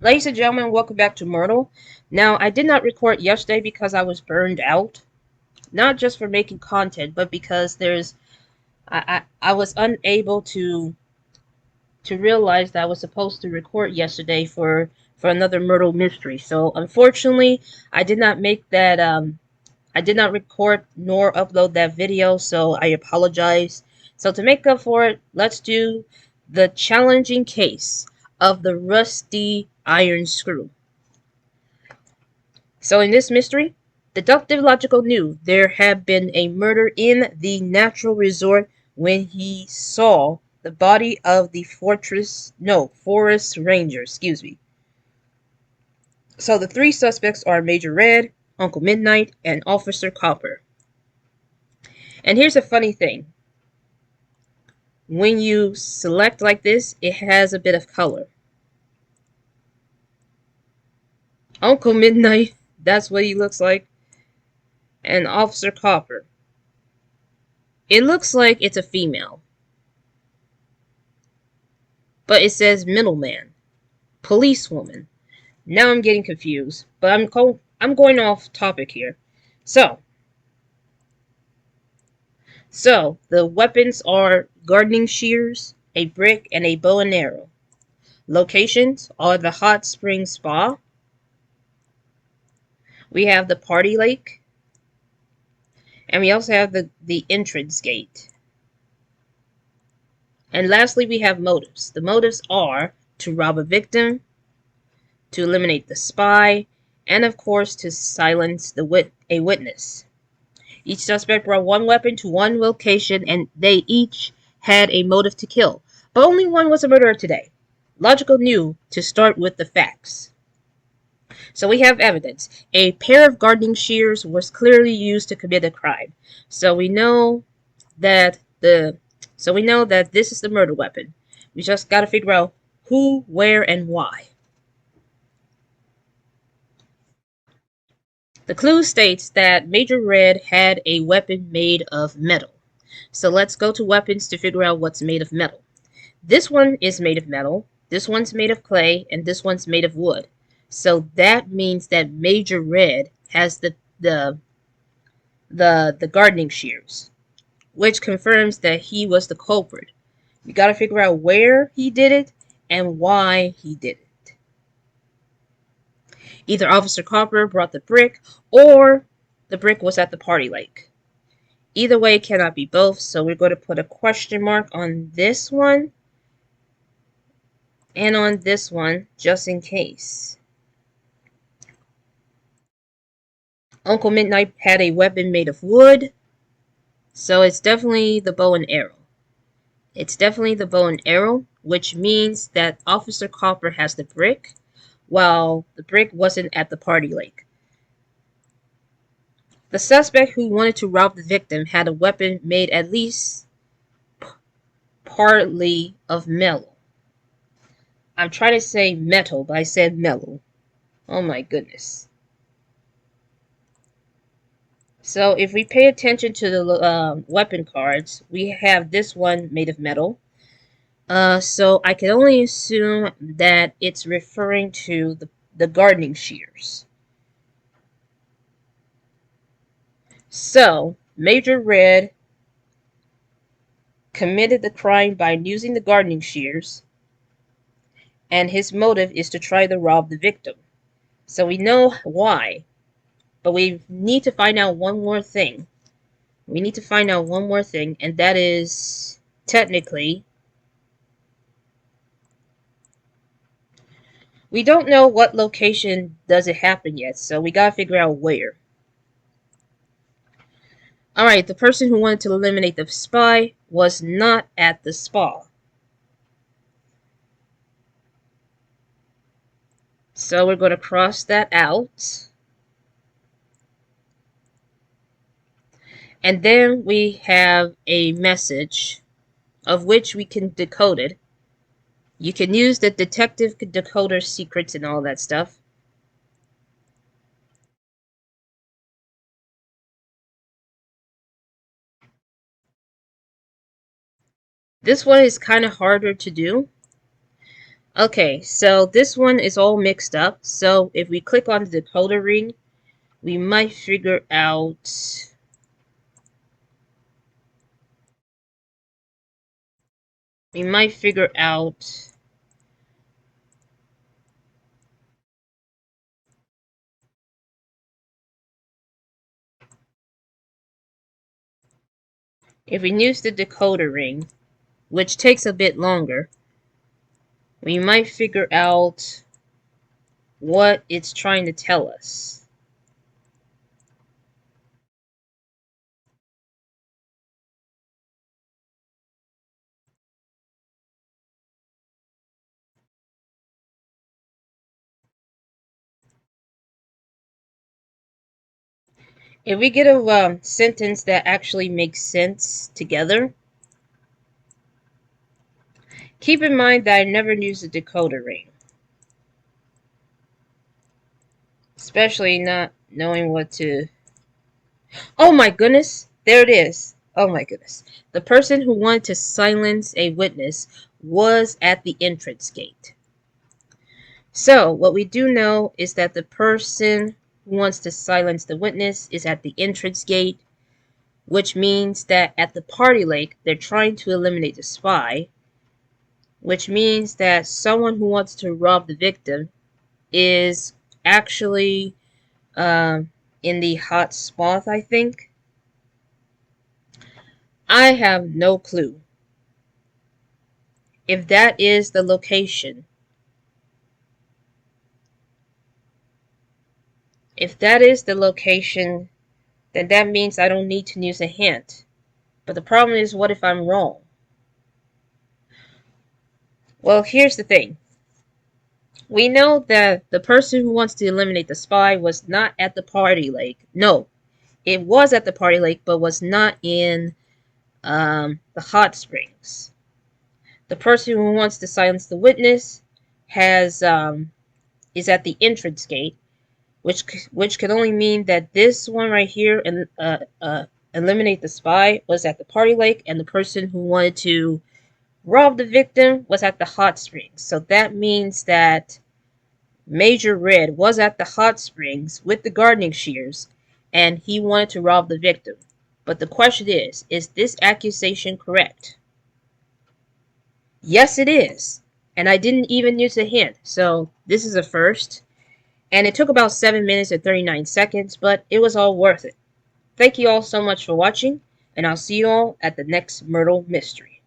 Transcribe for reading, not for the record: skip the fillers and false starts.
Ladies and gentlemen, welcome back to Murdle. Now, I did not record yesterday because I was burned out. Not just for making content, but because I was unable to realize that I was supposed to record yesterday for another Myrtle mystery. So unfortunately, I did not make that I did not record nor upload that video, so I apologize. So to make up for it, let's do the challenging case of the rusty iron screw. So in this mystery, Deductive Logico knew there had been a murder in the natural resort when he saw the body of the forest ranger, So the three suspects are Major Red, Uncle Midnight, and Officer Copper. And here's a funny thing. When you select like this, it has a bit of color. Uncle Midnight, that's what he looks like. And Officer Copper. It looks like it's a female. But it says middleman, policewoman. Now I'm getting confused, but I'm going off topic here. So the weapons are gardening shears, a brick, and a bow and arrow. Locations are the hot spring spa. We have the party lake. And we also have the entrance gate. And lastly, we have motives. The motives are to rob a victim, to eliminate the spy, and of course to silence a witness. Each suspect brought one weapon to one location, and they each had a motive to kill. But only one was a murderer today. Logico knew to start with the facts. So we have evidence. A pair of gardening shears was clearly used to commit a crime. So we know that this is the murder weapon. We just gotta figure out who, where, and why. The clue states that Major Red had a weapon made of metal. So let's go to weapons to figure out what's made of metal. This one is made of metal, this one's made of clay, and this one's made of wood. So that means that Major Red has the gardening shears, which confirms that he was the culprit. We gotta figure out where he did it and why he did it. Either Officer Copper brought the brick, or the brick was at the party lake. Either way, it cannot be both, so we're going to put a question mark on this one and on this one, just in case. Uncle Midnight had a weapon made of wood, so it's definitely the bow and arrow. It's definitely the bow and arrow, which means that Officer Copper has the brick, while the brick wasn't at the party lake. The suspect who wanted to rob the victim had a weapon made at least partly of metal. I'm trying to say metal, but I said metal. Oh my goodness. So if we pay attention to the weapon cards, we have this one made of metal. So I can only assume that it's referring to the gardening shears. So, Major Red committed the crime by using the gardening shears, and his motive is to try to rob the victim. So we know why, but we need to find out one more thing. We need to find out one more thing, and that is, technically, we don't know what location does it happen yet, so we gotta figure out where. Alright, the person who wanted to eliminate the spy was not at the spa. So we're going to cross that out. And then we have a message of which we can decode it. You can use the detective decoder secrets and all that stuff. This one is kind of harder to do. Okay, so this one is all mixed up. So if we click on the decoder ring, we might figure out we might figure out if we use the decoder ring, which takes a bit longer, we might figure out what it's trying to tell us. If we get a sentence that actually makes sense together, keep in mind that I never use a decoder ring, especially not knowing what to... Oh my goodness, there it is. Oh my goodness. The person who wanted to silence a witness was at the entrance gate. So, what we do know is that the person who wants to silence the witness is at the entrance gate, which means that at the party lake, they're trying to eliminate the spy, which means that someone who wants to rob the victim is actually in the hot spot, I think. I have no clue if that is the location. If that is the location, then that means I don't need to use a hint. But the problem is, what if I'm wrong? Well, here's the thing. We know that the person who wants to eliminate the spy was not at the party lake. No, it was at the party lake, but was not in the hot springs. The person who wants to silence the witness has is at the entrance gate, which could only mean that this one right here and eliminate the spy was at the party lake, and the person who wanted to rob the victim was at the hot springs. So that means that Major Red was at the hot springs with the gardening shears, and he wanted to rob the victim. But the question is this accusation correct? Yes, it is. And I didn't even use a hint, so this is a first. And it took about 7 minutes and 39 seconds, but it was all worth it. Thank you all so much for watching, and I'll see you all at the next Myrtle Mystery.